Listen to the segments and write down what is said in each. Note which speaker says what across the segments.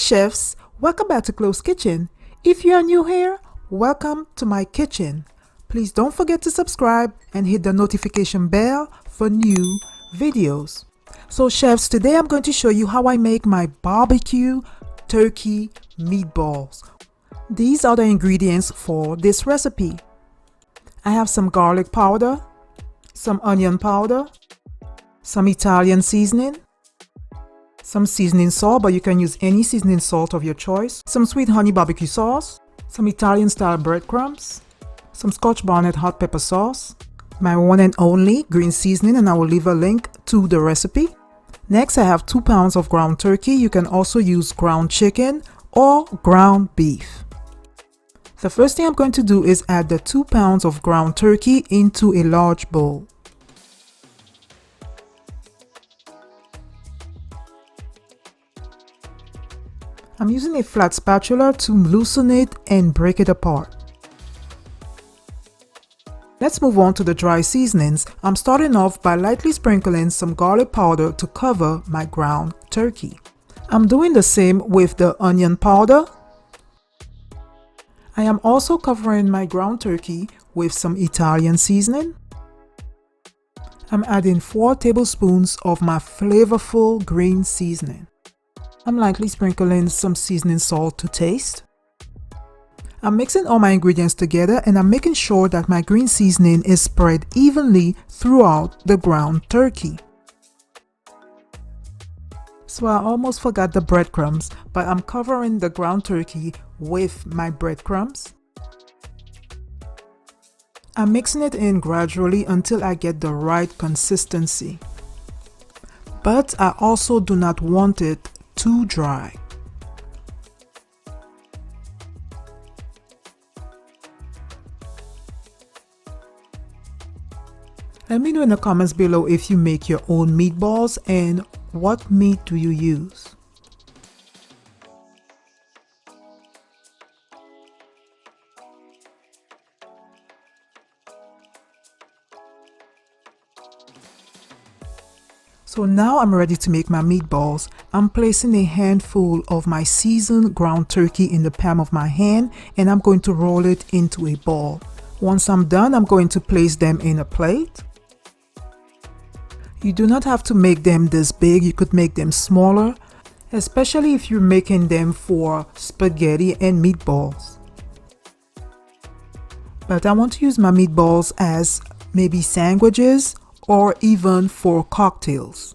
Speaker 1: chefs, welcome back to Close Kitchen. If you are new here, welcome to my kitchen. Please don't forget to subscribe and hit the notification bell for new videos. So chefs, today I'm going to show you how I make my barbecue turkey meatballs. These are the ingredients for this recipe. I have some garlic powder, some onion powder, some Italian seasoning, some seasoning salt, but you can use any seasoning salt of your choice, some sweet honey barbecue sauce, some Italian style breadcrumbs, some Scotch bonnet hot pepper sauce, my one and only green seasoning, and I will leave a link to the recipe. Next, I have 2 pounds of ground turkey. You can also use ground chicken or ground beef. The first thing I'm going to do is add the 2 pounds of ground turkey into a large bowl. I'm using a flat spatula to loosen it and break it apart. Let's move on to the dry seasonings. I'm starting off by lightly sprinkling some garlic powder to cover my ground turkey. I'm doing the same with the onion powder. I am also covering my ground turkey with some Italian seasoning. I'm adding 4 tablespoons of my flavorful green seasoning. I'm lightly sprinkling some seasoning salt to taste. I'm mixing all my ingredients together and I'm making sure that my green seasoning is spread evenly throughout the ground turkey. So I almost forgot the breadcrumbs, but I'm covering the ground turkey with my breadcrumbs. I'm mixing it in gradually until I get the right consistency. But I also do not want it too dry. Let me know in the comments below if you make your own meatballs and what meat do you use. So now I'm ready to make my meatballs. I'm placing a handful of my seasoned ground turkey in the palm of my hand and I'm going to roll it into a ball. Once I'm done, I'm going to place them in a plate. You do not have to make them this big, you could make them smaller, especially if you're making them for spaghetti and meatballs. But I want to use my meatballs as maybe sandwiches or even for cocktails.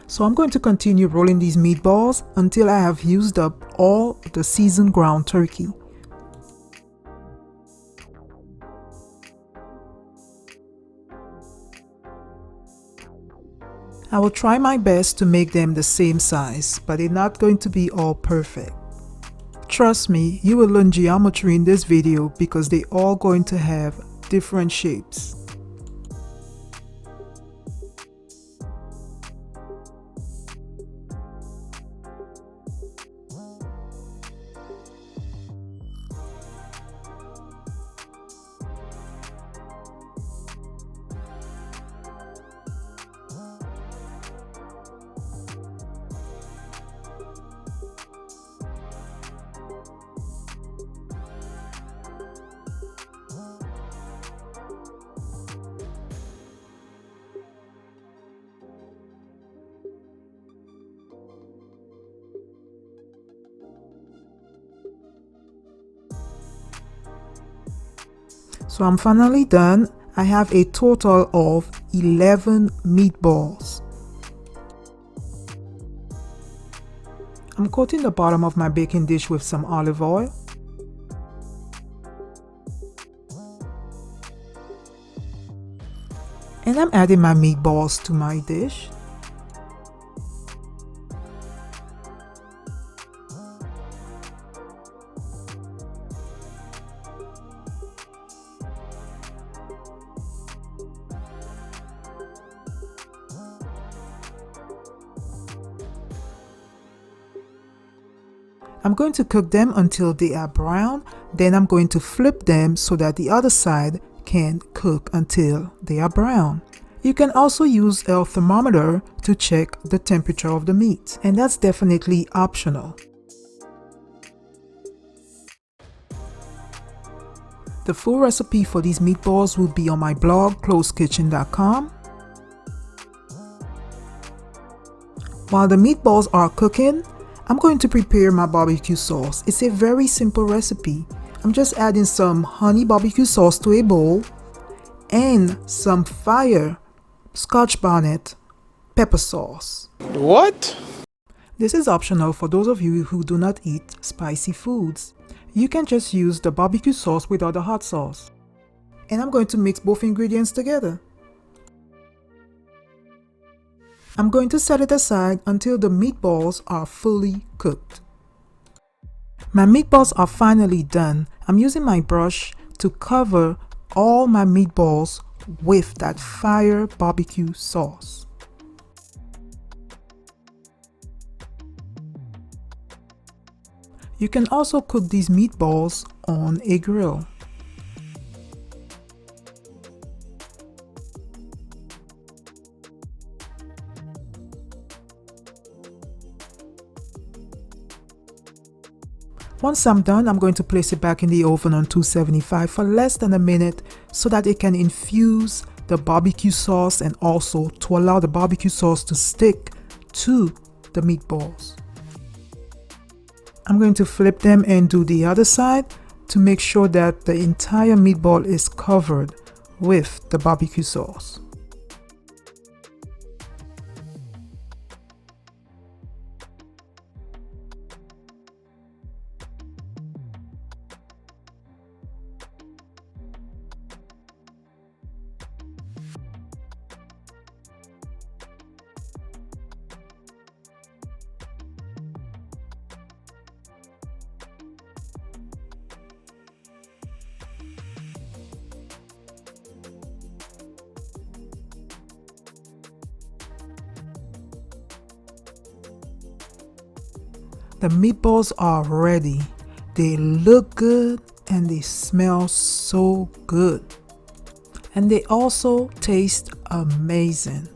Speaker 1: So I'm going to continue rolling these meatballs until I have used up all the seasoned ground turkey. I will try my best to make them the same size, but they're not going to be all perfect. Trust me, you will learn geometry in this video because they're all going to have different shapes. So I'm finally done. I have a total of 11 meatballs. I'm coating the bottom of my baking dish with some olive oil. And I'm adding my meatballs to my dish. I'm going to cook them until they are brown, then I'm going to flip them so that the other side can cook until they are brown. You can also use a thermometer to check the temperature of the meat, and that's definitely optional. The full recipe for these meatballs will be on my blog, ClosKitchen.com. While the meatballs are cooking, I'm going to prepare my barbecue sauce. It's a very simple recipe. I'm just adding some honey barbecue sauce to a bowl and some fire Scotch bonnet pepper sauce.
Speaker 2: What?
Speaker 1: This is optional for those of you who do not eat spicy foods. You can just use the barbecue sauce without the hot sauce. And I'm going to mix both ingredients together. I'm going to set it aside until the meatballs are fully cooked. My meatballs are finally done. I'm using my brush to cover all my meatballs with that fire barbecue sauce. You can also cook these meatballs on a grill. Once I'm done, I'm going to place it back in the oven on 275 for less than a minute so that it can infuse the barbecue sauce and also to allow the barbecue sauce to stick to the meatballs. I'm going to flip them and do the other side to make sure that the entire meatball is covered with the barbecue sauce. The meatballs are ready. They look good and they smell so good. And they also taste amazing.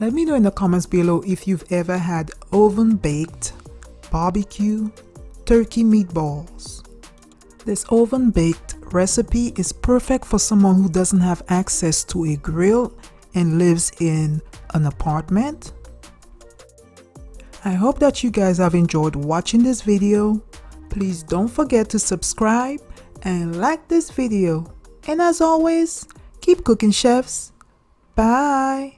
Speaker 1: Let me know in the comments below if you've ever had oven baked barbecue turkey meatballs. This oven baked recipe is perfect for someone who doesn't have access to a grill and lives in an apartment. I hope that you guys have enjoyed watching this video. Please don't forget to subscribe and like this video. And as always, keep cooking, chefs. Bye.